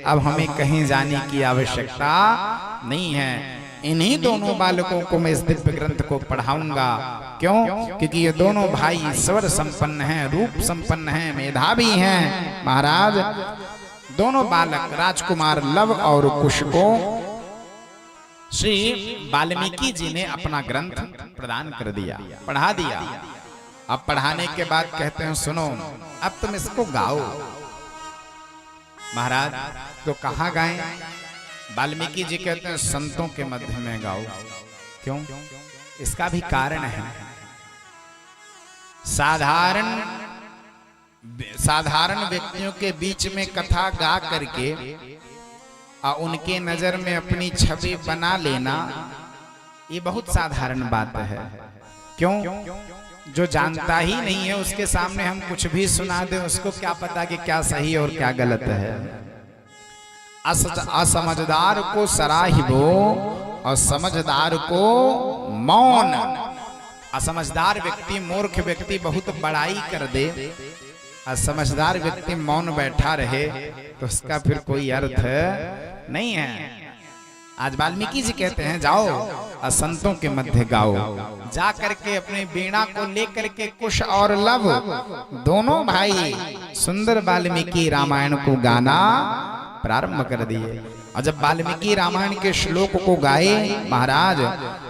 अब हमें कहीं जाने की आवश्यकता नहीं है। इन्हीं दोनों बालकों को मैं इस दिव्य ग्रंथ को पढ़ाऊंगा। क्यों? क्योंकि ये दोनों भाई स्वर संपन्न हैं, रूप संपन्न हैं, मेधावी हैं। महाराज दोनों बालक राजकुमार लव और कुश को श्री वाल्मीकि जी ने अपना ग्रंथ प्रदान कर दिया, पढ़ा दिया। अब पढ़ाने के बाद कहते हैं सुनो अब तुम इसको गाओ। महाराज तो कहाँ गाएं? वाल्मीकि जी कहते हैं संतों के मध्य में गाओ। क्यों? इसका भी कारण है। साधारण व्यक्तियों के बीच में कथा गा करके उनके नजर में अपनी छवि बना लेना ये बहुत साधारण बात है। क्यों? जो जानता ही नहीं है उसके सामने हम कुछ भी सुना दें, उसको क्या पता कि क्या सही और क्या गलत है। असमझदार को सराहिबो और समझदार को मौन। असमझदार व्यक्ति, मूर्ख व्यक्ति बहुत बड़ाई कर दे और समझदार व्यक्ति मौन बैठा रहे तो उसका फिर कोई अर्थ नहीं है। आज वाल्मीकि जी कहते हैं जाओ और संतों के मध्य गाओ। जा करके अपने वीणा को लेकर के कुश और लव दोनों भाई सुंदर वाल्मीकि रामायण को गाना प्रारंभ कर दिए। और जब वाल्मीकि रामायण के श्लोक को गाए महाराज,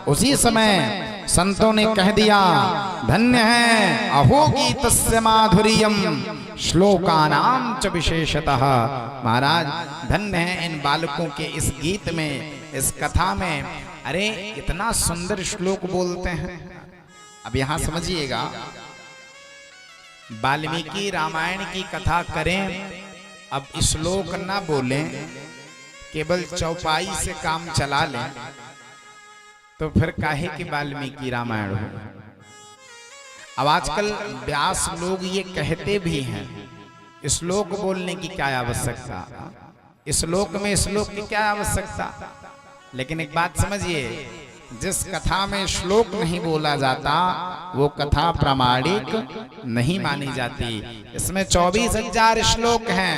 उसी समय संतों ने कह दिया धन्य है अहो गीतस्य माधुर्यम श्लोकानाम च विशेषतः। महाराज धन्य है इन बालकों के इस गीत में, इस कथा में। अरे इतना सुंदर श्लोक बोलते हैं। अब यहां समझिएगा, वाल्मीकि रामायण की कथा करें, अब श्लोक ना बोलें, केवल चौपाई से काम चला लें, तो फिर काहे कि वाल्मीकि रामायण हो। अब आजकल व्यास लोग ये कहते भी हैं श्लोक बोलने की क्या आवश्यकता, श्लोक में श्लोक की क्या आवश्यकता। लेकिन एक बात समझिए, जिस कथा में श्लोक नहीं बोला जाता वो कथा प्रामाणिक नहीं मानी जाती। इसमें 24,000 श्लोक हैं।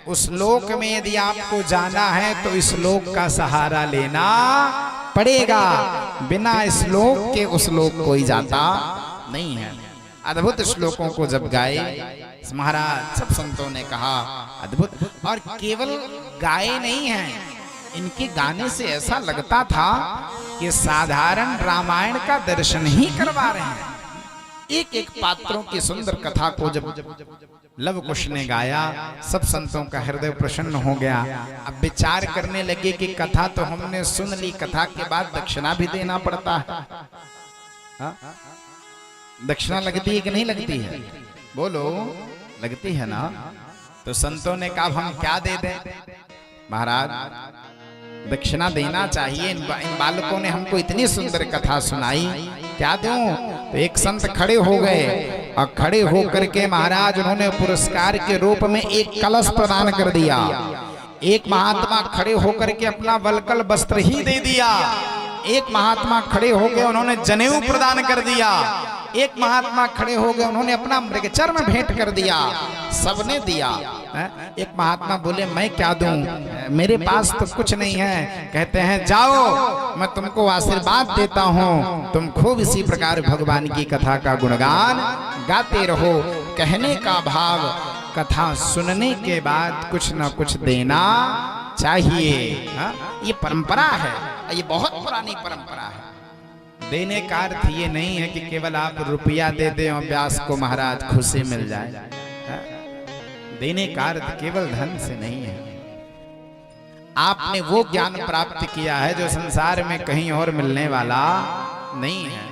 उस श्लोक में यदि आपको जाना है तो इस श्लोक का सहारा लेना पड़ेगा। बिना श्लोक के उस श्लोक कोई जाता नहीं है। अद्भुत श्लोकों को जब गाए महाराज, सब संतों ने कहा अद्भुत। और केवल गाए नहीं हैं, इनके गाने से ऐसा लगता था कि साधारण रामायण का दर्शन ही करवा रहे हैं। एक एक पात्रों की सुंदर कथा को जब लव कुश ने गाया, सब संतों का हृदय प्रसन्न हो गया। अब विचार करने लगे कि कथा तो हमने सुन ली, कथा के बाद दक्षिणा भी देना पड़ता है। हा? दक्षिणा लगती है कि नहीं लगती है? बोलो, लगती है ना? तो संतों ने कहा हम क्या दे दें? महाराज दक्षिणा देना चाहिए। इन बालकों ने हमको इतनी सुंदर कथा सुनाई, क्या दूं? तो एक संत खड़े हो गए और खड़े होकर के महाराज उन्होंने पुरस्कार के रूप में एक कलश प्रदान कर दिया। एक महात्मा खड़े होकर के अपना वलकल वस्त्र ही दे दिया। एक महात्मा खड़े हो गए, उन्होंने जनेऊ प्रदान कर दिया। एक महात्मा खड़े हो गए, उन्होंने अपना मृगचर्म भेंट कर दिया। सबने दिया। एक महात्मा बोले मैं क्या दूं, मेरे पास तो कुछ नहीं है। कहते हैं जाओ मैं तुमको आशीर्वाद देता हूं, तुम खूब इसी प्रकार भगवान की कथा का गुणगान गाते रहो। कहने का भाव, कथा सुनने के बाद कुछ न कुछ देना चाहिए। ये परंपरा है, ये बहुत पुरानी परंपरा है। देने का अर्थ ये नहीं है कि केवल आप रुपया दे दें और व्यास को महाराज खुशी मिल जाए। देने का अर्थ केवल धन से नहीं है। आपने वो ज्ञान प्राप्त किया है जो संसार में कहीं और मिलने वाला नहीं है।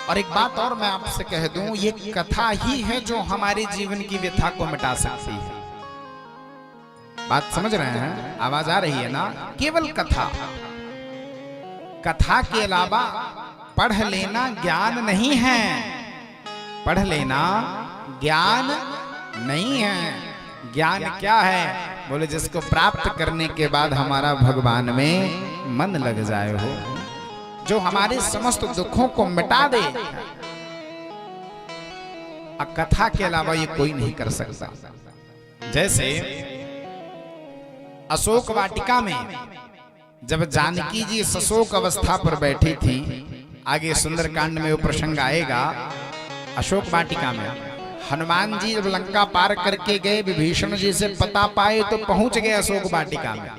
और एक बात और मैं आपसे कह दूं, ये कथा ही है जो हमारे जीवन की व्यथा को मिटा सकती है। बात समझ रहे हैं? आवाज आ रही है ना? केवल कथा, कथा के अलावा पढ़ लेना ज्ञान नहीं है। पढ़ लेना ज्ञान नहीं है। ज्ञान क्या है? बोले जिसको प्राप्त करने के बाद हमारा भगवान में मन लग जाए हो, जो हमारे समस्त दुखों को मिटा दे। कथा के अलावा ये कोई नहीं कर सकता। जैसे अशोक वाटिका में जब जानकी जी सशोक अवस्था पर बैठी थी, आगे सुंदरकांड में वो प्रसंग आएगा। अशोक वाटिका में हनुमान जी जब लंका पार करके गए, विभीषण जी से पता पाए तो पहुंच गए अशोक वाटिका में।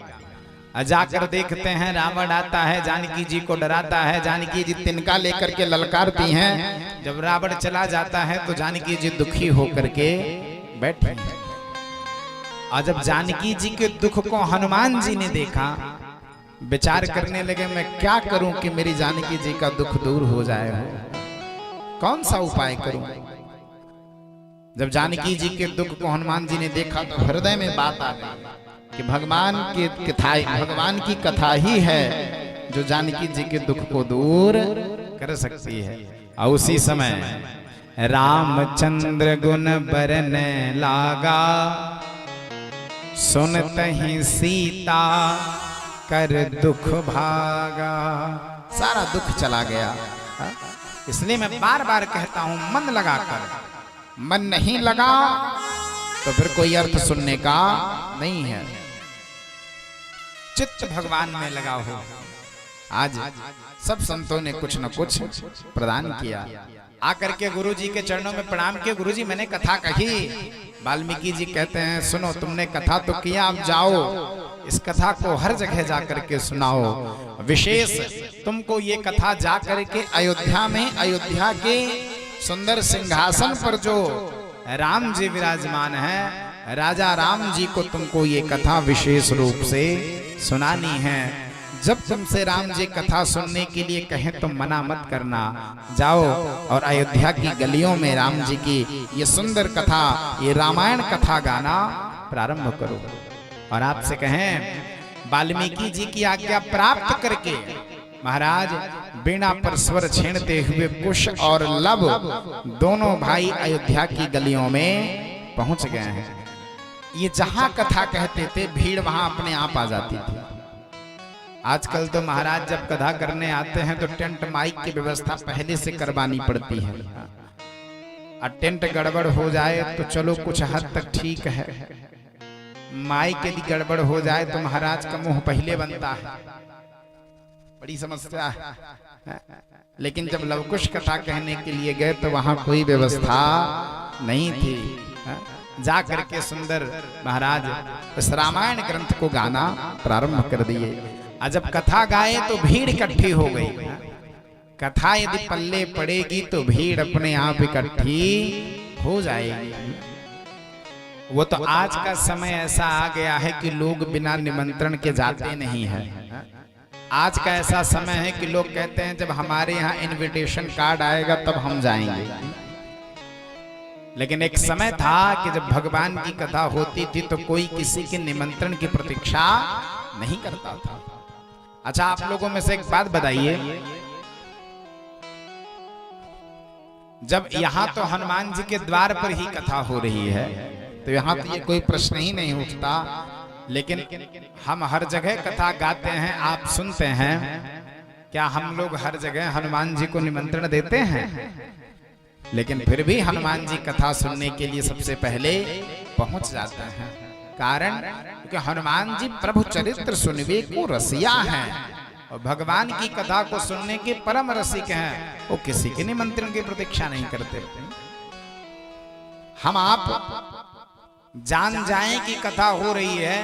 जाकर देखते हैं रावण आता है, जानकी जी को डराता है, जानकी जी तिनका लेकर के ललकारती हैं। जब रावण चला जाता है तो जानकी जी दुखी होकर के बैठे हैं। और जब जानकी जी के दुख को हनुमान जी ने देखा, विचार करने लगे मैं क्या करूं कि मेरी जानकी जी का दुख दूर हो जाए, कौन सा उपाय करूं। जब जानकी जी के दुख को हनुमान जी ने देखा तो हृदय में बात आ गई कि भगवान की कथा ही है जो जानकी जी के दुख को दूर कर सकती है। और उसी समय रामचंद्र गुण बरने लागा, सुनत ही सीता कर दुख भागा। सारा दुख चला गया। इसलिए मैं बार बार कहता हूं, मन लगाकर, मन नहीं लगा तो फिर कोई अर्थ सुनने का नहीं है। चित्त भगवान में लगा हो। आज सब संतों ने कुछ न कुछ प्रदान किया। आकर के गुरु जी के चरणों में प्रणाम किया, गुरु जी मैंने कथा कही। वाल्मीकि जी कहते हैं सुनो, तुमने कथा तो किया, अब जाओ इस कथा को हर जगह जाकर के सुनाओ। विशेष तुमको ये कथा जाकर के अयोध्या में, अयोध्या के सुंदर सिंहासन पर जो राम जी विराजमान है, राजा राम जी को तुमको ये कथा विशेष रूप से सुनानी है। जब तुमसे राम जी कथा सुनने के लिए कहें तो मना मत करना, जाओ और अयोध्या की गलियों में राम जी की ये सुंदर कथा, ये रामायण कथा गाना प्रारंभ करो। और आपसे कहें वाल्मीकि जी की आज्ञा प्राप्त करके महाराज बीणा पर स्वर छेड़ते हुए कुश और लब दोनों भाई अयोध्या की गलियों में पहुंच गए हैं। ये जहां कथा कहते थे भीड़ वहां अपने आप आ जाती थी। आजकल तो महाराज जब कथा करने आते हैं तो टेंट माइक की व्यवस्था पहले से करवानी पड़ती है। और टेंट गड़बड़ हो जाए तो चलो कुछ हद तक ठीक है, माइक यदि गड़बड़ हो जाए तो महाराज का मुंह पहले बनता है, बड़ी समस्या है। लेकिन जब लवकुश कथा कहने के लिए गए तो वहां कोई व्यवस्था नहीं थी। जा करके सुंदर महाराज इस रामायण ग्रंथ को गाना प्रारंभ कर दिए। और जब कथा गाए तो भीड़ इकट्ठी हो गई। कथा यदि पल्ले पड़ेगी तो भीड़ अपने आप इकट्ठी हो जाएगी। वो तो आज का समय ऐसा आ गया है कि लोग बिना निमंत्रण के जाते नहीं हैं। आज का ऐसा समय है कि लोग कहते हैं जब हमारे यहाँ इनविटेशन कार्ड आएगा तब हम जाएंगे। लेकिन एक समय था कि जब भगवान की कथा होती थी तो कोई किसी के निमंत्रण की प्रतीक्षा नहीं करता था। अच्छा, आप लोगों में से एक बात बताइए, जब यहाँ तो हनुमान जी के द्वार पर ही कथा हो रही है तो यहाँ तो ये कोई प्रश्न ही नहीं उठता। लेकिन हम हर जगह कथा गाते हैं, आप सुनते हैं, क्या हम लोग हर जगह हनुमान जी को निमंत्रण देते हैं? लेकिन फिर भी हनुमान जी कथा सुनने के लिए सबसे पहले पहुंच जाते हैं। कारण क्योंकि हनुमान जी प्रभु चरित्र सुनवे को रसिया हैं और भगवान की कथा को सुनने के परम रसिक हैं। वो किसी के निमंत्रण की प्रतीक्षा नहीं करते। हम आप जान जाएं कि कथा हो रही है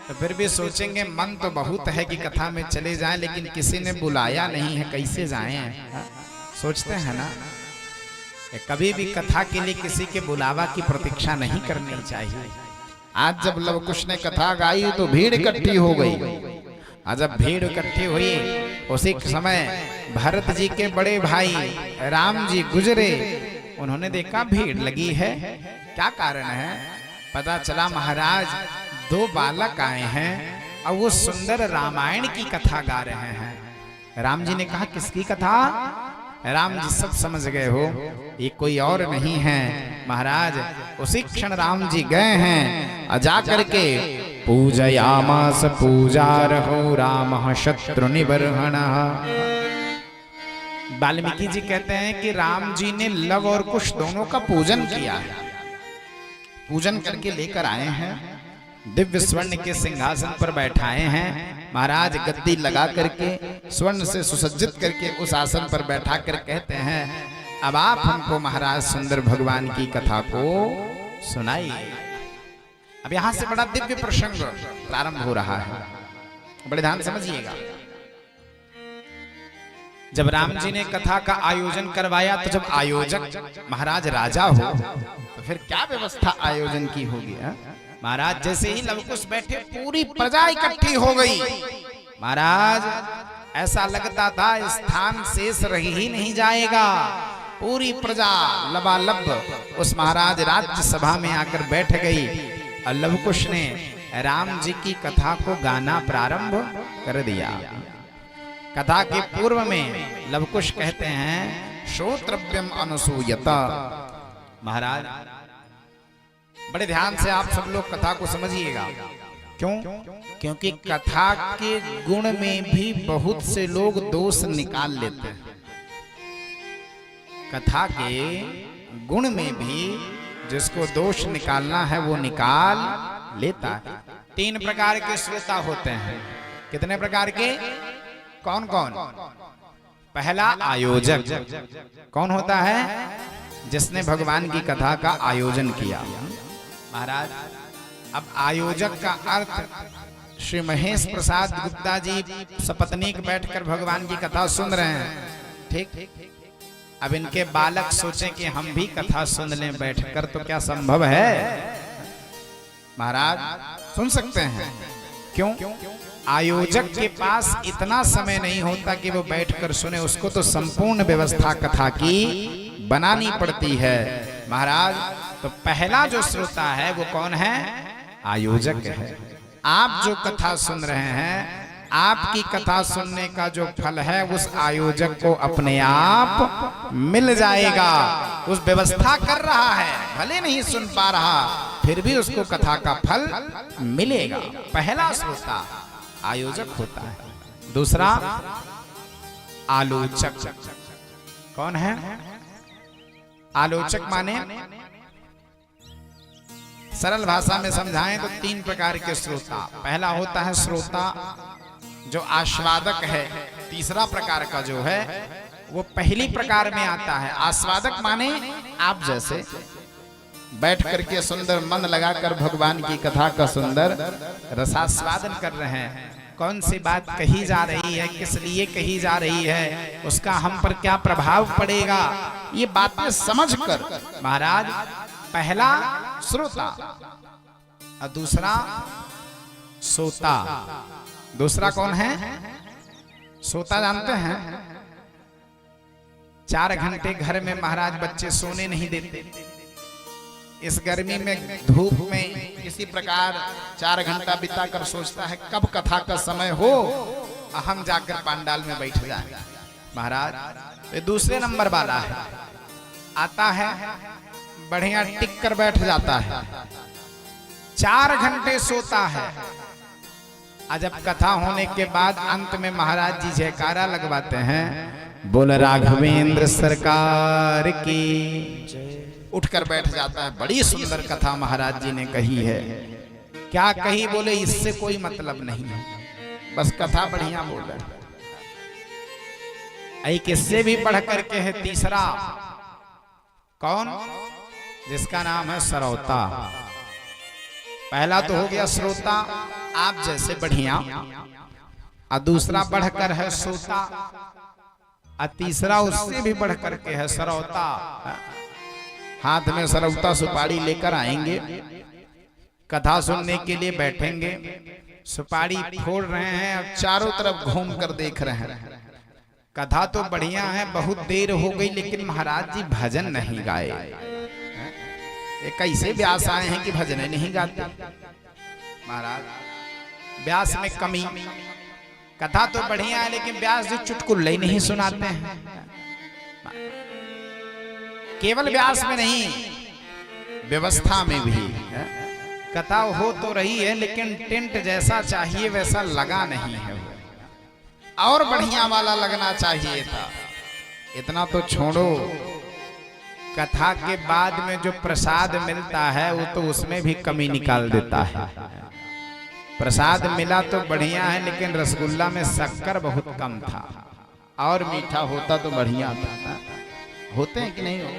तो फिर भी सोचेंगे मन तो बहुत है कि कथा में चले जाएं, लेकिन किसी ने बुलाया नहीं है, कैसे जाएं? सोचते हैं ना। कभी भी कथा के लिए किसी के बुलावा की प्रतीक्षा नहीं करनी चाहिए। आज जब लवकुश ने कथा गाई तो भीड़ इकट्ठी हो गई। और जब भीड़ इकट्ठी हुई उसी समय भरत जी के बड़े भाई राम जी गुजरे। उन्होंने देखा भीड़ लगी है, क्या कारण है? पता चला महाराज दो बालक आए हैं और वो सुंदर रामायण की कथा गा रहे हैं। राम जी ने कहा किसकी कथा? राम जी सब समझ गए हो, ये कोई और नहीं है महाराज। उसी क्षण राम जी गए हैं, जा करके पूजयामास पूजा रहो राम शत्रु निबर्हण। वाल्मीकि जी कहते हैं कि राम जी ने लव और कुश दोनों का पूजन किया। पूजन करके लेकर आए हैं, दिव्य स्वर्ण के सिंहासन पर बैठाए हैं महाराज। गद्दी लगा करके स्वर्ण से सुसज्जित करके उस आसन पर बैठा कर कहते हैं अब आप हमको महाराज सुंदर भगवान की कथा को सुनाइए। अब यहां से बड़ा दिव्य प्रसंग प्रारंभ हो रहा है, बड़े ध्यान समझिएगा। जब राम जी ने कथा का आयोजन करवाया तो जब आयोजक महाराज राजा हो तो फिर क्या व्यवस्था आयोजन की होगी। महाराज जैसे ही लवकुश बैठे पूरी प्रजा इकट्ठी हो गई। महाराज ऐसा लगता था स्थान शेष रह ही नहीं जाएगा, पूरी प्रजा लबालब उस महाराज राज्य सभा में आकर बैठ गई। और लवकुश ने राम जी की कथा को गाना प्रारंभ कर दिया। कथा के पूर्व में लवकुश कहते हैं श्रोत्रव्यम अनुसूयता। महाराज बड़े ध्यान से आप सब लोग कथा को समझिएगा। क्यों? क्योंकि कथा के गुण में भी बहुत से लोग दोष निकाल लेते हैं। कथा के गुण में भी जिसको दोष निकालना है वो निकाल लेता है। 3 प्रकार के श्रोता होते हैं। कितने प्रकार के? कौन कौन? पहला आयोजक। कौन होता है? जिसने भगवान की कथा का आयोजन किया। महाराज अब आयोजक का अर्थ श्री महेश प्रसाद गुप्ता जी सपत्नीक बैठकर भगवान की कथा सुन रहे हैं, ठीक। अब इनके बालक सोचें कि हम भी कथा सुन लें बैठकर, तो क्या संभव है? महाराज सुन सकते हैं। क्यों? आयोजक के पास इतना समय नहीं होता कि वो बैठकर सुने, उसको तो संपूर्ण व्यवस्था कथा की बनानी पड़ती है। महाराज तो पहला जो श्रोता है वो कौन है? आयोजक है। आप जो कथा सुन रहे हैं, आपकी कथा सुनने का जो फल है उस आयोजक को अपने आप मिल जाएगा। उस व्यवस्था कर रहा है, भले नहीं सुन पा रहा, फिर भी उसको कथा का फल मिलेगा। पहला श्रोता आयोजक होता है। दूसरा आलोचक। कौन है आलोचक? माने सरल भाषा में समझाएं तो 3 प्रकार के श्रोता। पहला होता है श्रोता जो आस्वादक है। तीसरा प्रकार का जो है वो पहली प्रकार में आता है। आस्वादक माने आप जैसे बैठ करके सुंदर मन लगाकर भगवान की कथा का सुंदर रसास्वादन कर रहे हैं। कौन सी बात कही जा रही है, किस लिए कही जा रही है, उसका हम पर क्या प्रभाव पड़ेगा, ये बातें समझकर महाराज पहला श्रोता और दूसरा सोता। दूसरा कौन है? सोता जानते हैं? 4 घंटे घर में महाराज बच्चे सोने नहीं देते। इस गर्मी में धूप में किसी प्रकार 4 घंटा बिताकर सोचता है कब कथा का समय हो, हम जाकर पंडाल में बैठ जाए। महाराज ये दूसरे नंबर वाला है। आता है बढ़िया टिक कर बैठ जाता है, 4 घंटे सोता है। आज जब कथा होने के बाद अंत में महाराज जी जयकारा लगवाते हैं, बोल राघवेंद्र सरकार की, उठकर बैठ जाता है। बड़ी सुंदर कथा महाराज जी ने कही है। क्या कही? बोले इससे कोई मतलब नहीं है, बस कथा बढ़िया बोले। एक इससे भी बढ़ करके है तीसरा। कौन? जिसका नाम है सरौता। पहला तो हो गया श्रोता आप जैसे बढ़िया, और दूसरा बढ़कर है श्रोता, और तीसरा उससे भी बढ़ करके है सरौता। हाथ में सरौता सुपारी लेकर आएंगे, कथा सुनने के लिए बैठेंगे, सुपारी फोड़ रहे हैं और चारों तरफ घूम कर देख रहे हैं। कथा तो बढ़िया है, बहुत देर हो गई लेकिन महाराज जी भजन नहीं गाए। कैसे व्यास आए हैं कि भजन नहीं गाते? महाराज व्यास में कमी। कथा तो बढ़िया है लेकिन व्यास जी चुटकुल्ले नहीं सुनाते हैं। केवल व्यास में नहीं, व्यवस्था में भी कथा हो तो रही है लेकिन टेंट जैसा चाहिए वैसा लगा नहीं है, और बढ़िया वाला लगना चाहिए था। इतना तो छोड़ो, कथा के बाद में जो प्रसाद मिलता है वो तो उसमें भी कमी निकाल देता है। प्रसाद मिला तो बढ़िया है, लेकिन रसगुल्ला में शक्कर बहुत कम था, और मीठा होता तो बढ़िया था। होते हैं कि नहीं हो?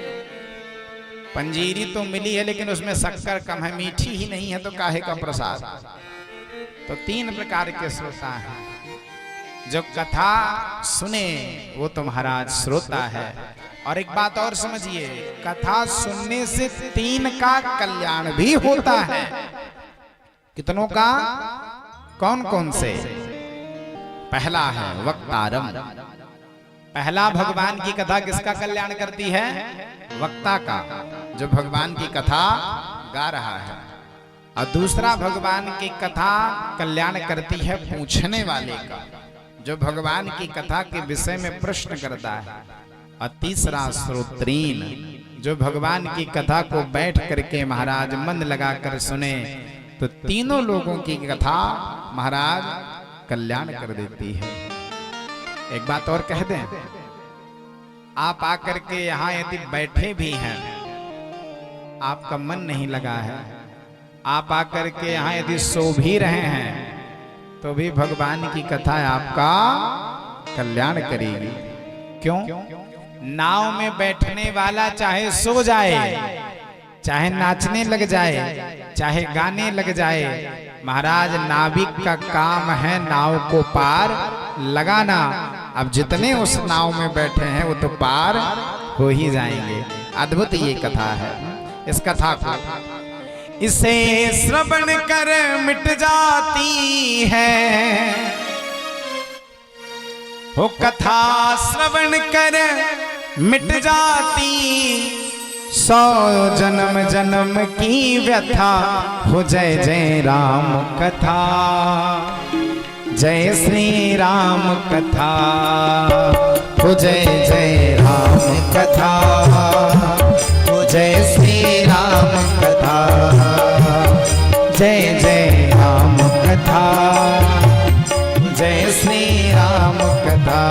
पंजीरी तो मिली है लेकिन उसमें शक्कर कम है, मीठी ही नहीं है, तो काहे का प्रसाद। तो तीन प्रकार के श्रोता हैं। जो कथा सुने वो तो महाराज श्रोता है। और एक बात और समझिए, कथा सुनने से तीन का कल्याण भी होता है। कितनों का? कौन कौन से? पहला है वक्तारम। पहला भगवान की कथा किसका कल्याण करती है? वक्ता का, जो भगवान की कथा गा रहा है। और दूसरा भगवान की कथा कल्याण करती है पूछने वाले का, जो भगवान की कथा के विषय में प्रश्न करता है। और तीसरा श्रोत्रीन, जो भगवान की कथा को बैठ करके महाराज मन लगाकर सुने। तो तीनों लोगों की कथा महाराज कल्याण कर देती है। एक बात और कह दें, आप आकर के यहाँ यदि बैठे भी हैं, आपका मन नहीं लगा है, आप आकर के यहाँ यदि सो भी रहे हैं, तो भी भगवान की कथा आपका कल्याण करेगी। क्यों? नाव में बैठने वाला चाहे सो जाए, चाहे नाचने लग जाए, चाहे गाने लग जाए, महाराज नाविक का काम है नाव को पार लगाना। अब जितने उस नाव में बैठे हैं वो तो पार हो ही जाएंगे। अद्भुत ये कथा है। इस कथा को इसे श्रवण कर मिट जाती है, हो कथा श्रवण कर मिट जाती, 100 जन्म जन्म की व्यथा हो जय जय राम कथा, जय श्री राम कथा, हो जय जय राम कथा, हो जय श्री राम कथा, जय जय राम कथा, जय श्री राम कथा,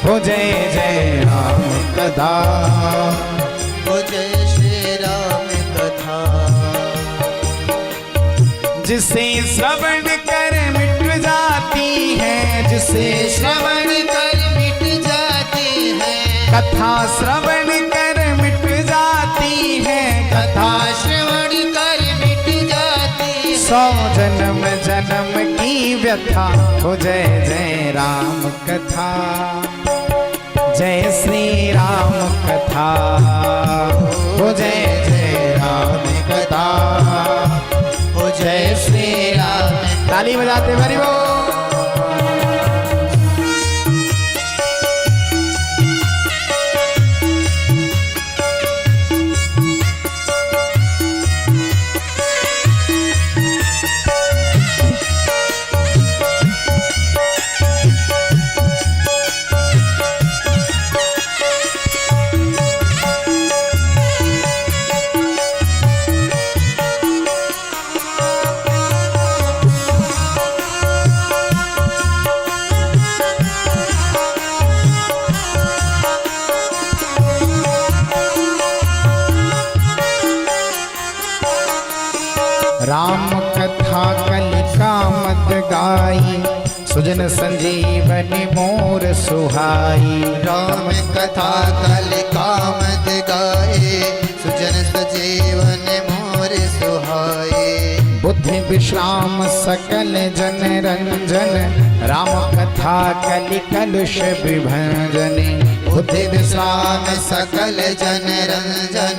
हो जय जय राम कथा, हो जय श्री राम कथा। जिसे श्रवण कर मिट जाती है, जिसे श्रवण कर मिट जाती है, कथा श्रवण कर मिट जाती है, कथा श्रवण कर मिट जाती है, 100 जन्म जन्म की व्यथा हो जय जय राम कथा, जय श्री राम कथा, हो जय जय राम कथा, हो जय श्री राम। ताली बजाते बड़ी वो। राम कथा कलिका मत गाई, सुजन संजीवनी मोर सुहाई। राम कथा कलिका मत गाए, सुजन सजीवन मोर सुहाए। बुद्धि विश्राम सकल जन रंजन, राम कथा कलि कलुष विभंजनी। बुद्धि विश्राम सकल जन रंजन,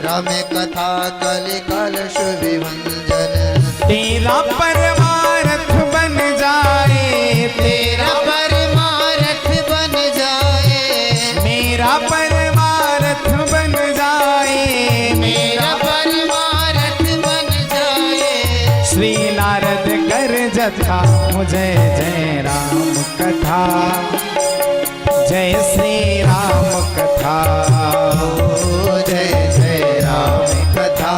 राम कथा कलि कलुष विभंजन। तेरा परमार्थ बन जाए, तेरा परमार्थ बन जाए, मेरा परमार्थ बन जाए, मेरा परमार्थ बन जाए। श्री नारद कर जथा मुझे जय राम कथा, जय श्री राम कथा, हो जय जय राम कथा,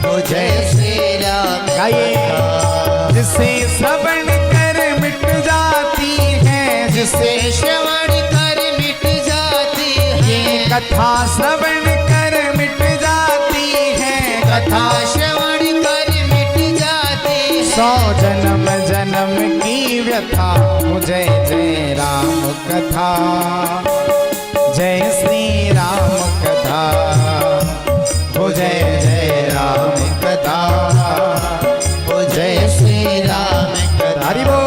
हो जय श्री राम कथा। जिसे श्रवण कर मिट जाती है, जिसे श्रवण कर मिट जाती है, कथा कथा श्रवण कर मिट जाती है, कथा श्रवण कर मिट जाती है। 100 जन्म जन्म की व्यथा, जय जय राम कथा, जय श्री राम कथा, हो जय जय राम कथा, हो जय श्री राम कथा। हरि बोल।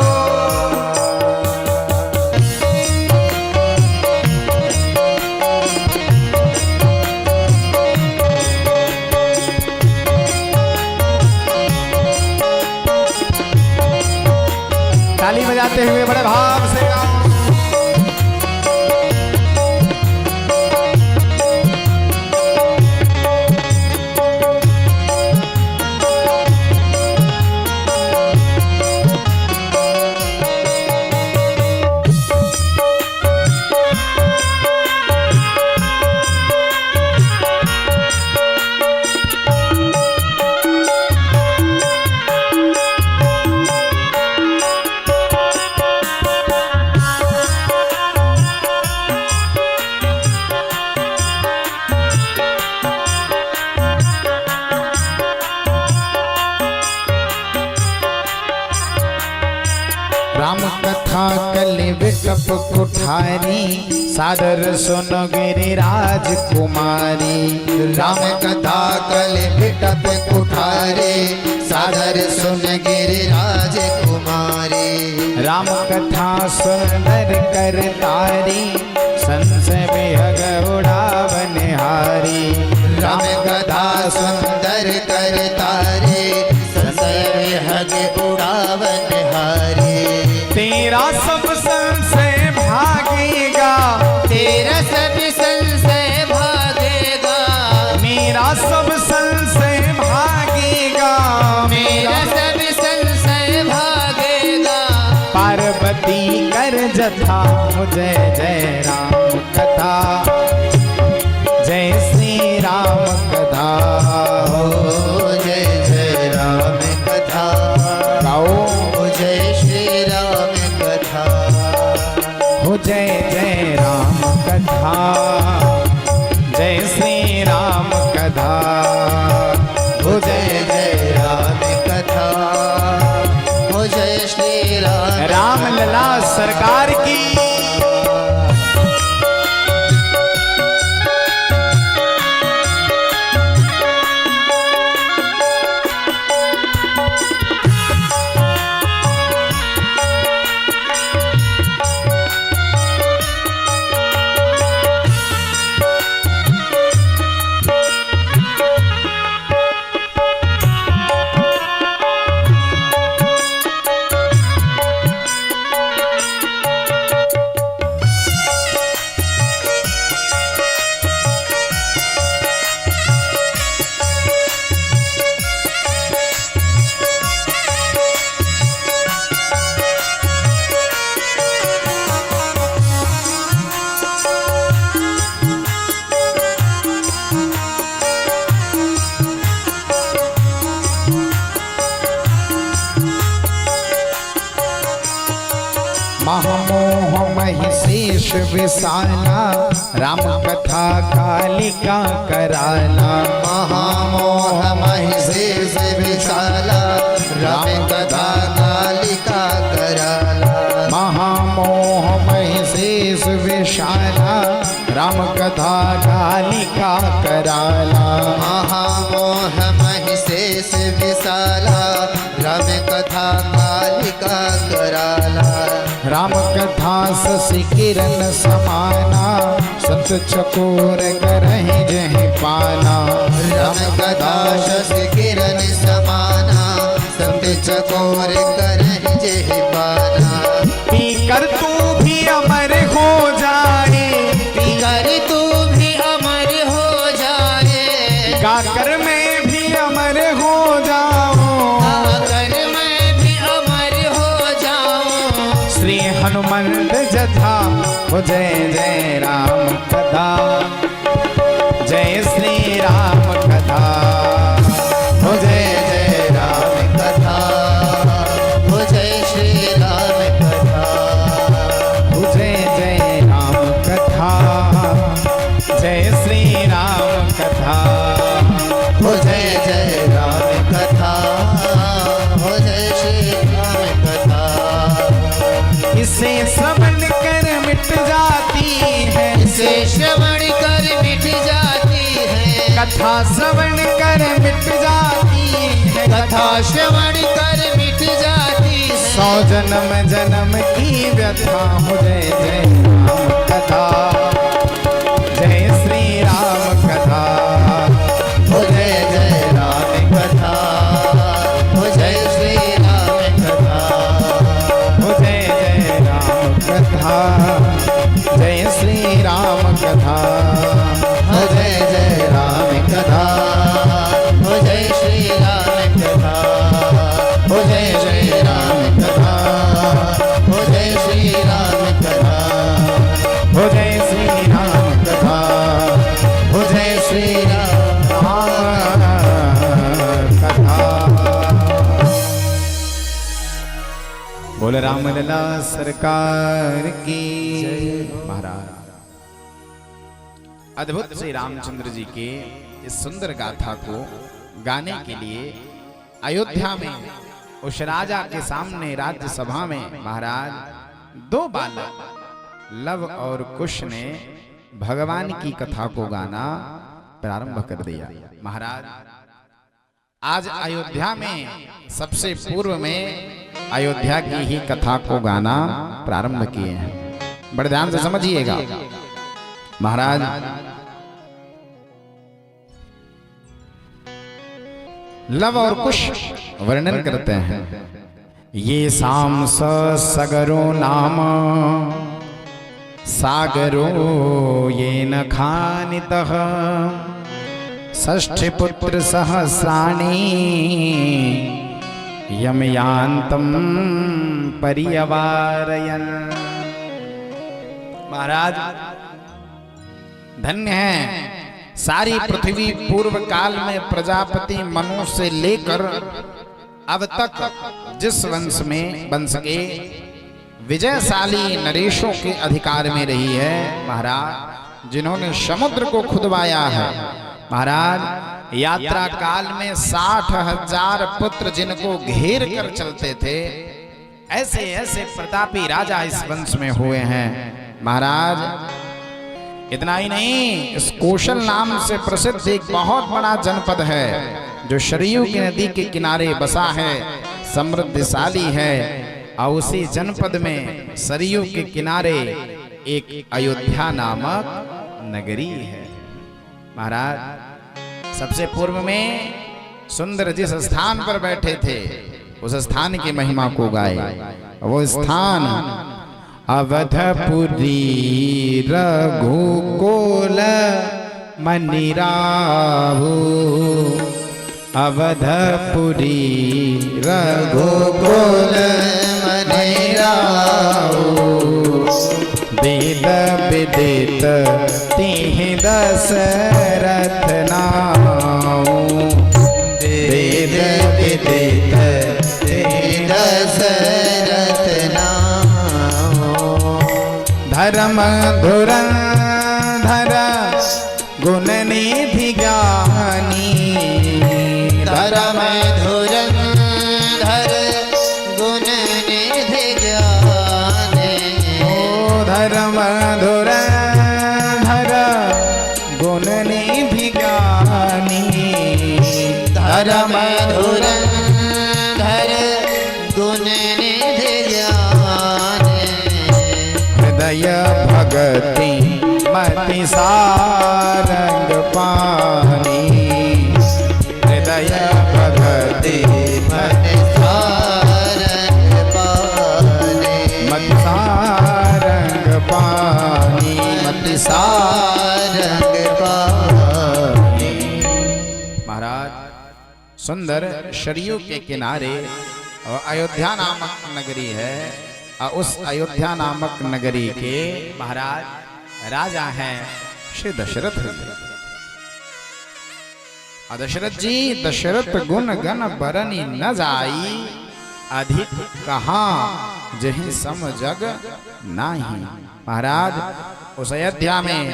ताली बजाते हुए बड़े भाव से गाओ। राम कथा कलि विकप कुठारी, सादर सुन गिरिराज कुमारी। राम कथा कलि विकप कुठारी, सादर सुन गिरिराज कुमारी। राम कथा सुंदर कर तारी, संशय विहग उड़ावनिहारी। राम कथा सुंदर कर तारी, संशय विहग उड़ावनिहारी। तेरा सब संशय भागेगा, तेरा सब संशय भागेगा, मेरा सब संशय भागेगा, मेरा सब संशय भागेगा। पार्वती कर जथा, जय जय राम कथा, जय श्री राम कथा, ओ जय जय राम कथा, गाओ जय श्री राम कथा, हो जय जय राम कथा, जय श्री राम कथा, हो जय जय राम कथा, हो जय श्री राम। राम लला सरकार की। महामोह महिषेष विशाला, राम कथा कालिका कराला। महामोह महिषेष विशाला, राम कथा कालिका कराला। महामोह महिषेष विशाला, राम कथा कालिका कराला। महामोह महिषेष विशाला, राम कथा कालिका कराला। राम कथा शशि किरण समाना, संत चकोर करहि जहि पाना। राम कथा शशि किरण समाना, संत चकोर करहि जहि पाना। पीकर तू भी अमर हो जाए, पीकर तू भी अमर हो जाए। गाकर मैं भी अमर हो जाऊं, गाकर मैं भी अमर हो जाऊं। श्री हनुमंत जथा, हो जय जय राम कथा, जय श्री राम कथा, हो जय जय राम कथा, हो जय श्री राम कथा, हो जय जय राम कथा, जय श्री कथा श्रवण कर मिट जाती है, कथा श्रवण कर मिट जाती है। 100 जन्म जन्म की व्यथा हो जय जय राम कथा, जय श्री राम कथा, हो जय जय राम कथा, हो जय श्री राम कथा, हो जय जय राम कथा, जय श्री राम कथा, हो जय जय राम कथा, हो जय श्री राम कथा, हो जय जय राम कथा, हो जय श्री राम कथा, हो जय श्री राम कथा, हो जय श्री राम कथा। बोल राम लला सरकार की महाराज। अद्भुत श्री रामचंद्र जी के इस सुंदर गाथा को गाने के लिए अयोध्या में उस राजा के सामने राज्यसभा में महाराज 2 बालक लव और कुश ने भगवान की कथा को गाना प्रारंभ कर दिया। महाराज आज अयोध्या में सबसे पूर्व में अयोध्या की ही कथा को गाना प्रारंभ किए हैं। बड़े ध्यान से समझिएगा महाराज। लव और कुश वर्णन करते हैं। ये शाम सगरो नाम सागरो ये न खानितः, षष्ठ पुत्र सहस्राणि यमयान्तं परियवारयन्। महाराज धन्य है सारी पृथ्वी पूर्व काल में प्रजापति मनु से लेकर अब तक जिस वंश के विजयशाली नरेशों के अधिकार में रही है महाराज, जिन्होंने समुद्र को खुदवाया है महाराज। यात्रा काल में 60,000 पुत्र जिनको घेर कर चलते थे, ऐसे ऐसे प्रतापी राजा इस वंश में हुए हैं महाराज। इतना ही नहीं, इस कौशल नाम से प्रसिद्ध एक बहुत बड़ा जनपद है जो सरयू की नदी के किनारे बसा है, समृद्धशाली है। और उसी जनपद में सरयू के किनारे एक अयोध्या नामक नगरी है महाराज। सबसे पूर्व में सुंदर जिस स्थान पर बैठे थे उस स्थान की महिमा को गाए। वो स्थान अवधपुरी रघुकुल मनिराहु, अवधपुरी रघुकुल मनिराहु, वेद विदित तिहि दशरथ नाउ, वेद विदित तिहि दशरथ नाउ। धर्म धुरंधर गुण निधि ज्ञानी, धर्म धुरंधर गुण निधि ज्ञानी, ओ धर्म धुरंधर गुण निधि ज्ञानी, धर्म धुरंधर गुण निधि ज्ञानी। हृदय भगति मति सारंग पानी, हृदय भगति मति सारंग पानी, मति सारंग पानी, मति सारंग पानी। महाराज सुंदर सरयू के किनारे और अयोध्या नामक नगरी है। और उस अयोध्या नामक नगरी के महाराज राजा हैं श्री दशरथ जी। दशरथ जी दशरथ गुण गण बरनी न जाई, अधिक कहाँ जही सम जग नाही। महाराज उस अयोध्या में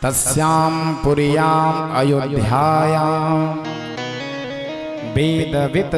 तस्याम पुरियाम अयोध्यायाम वेदवित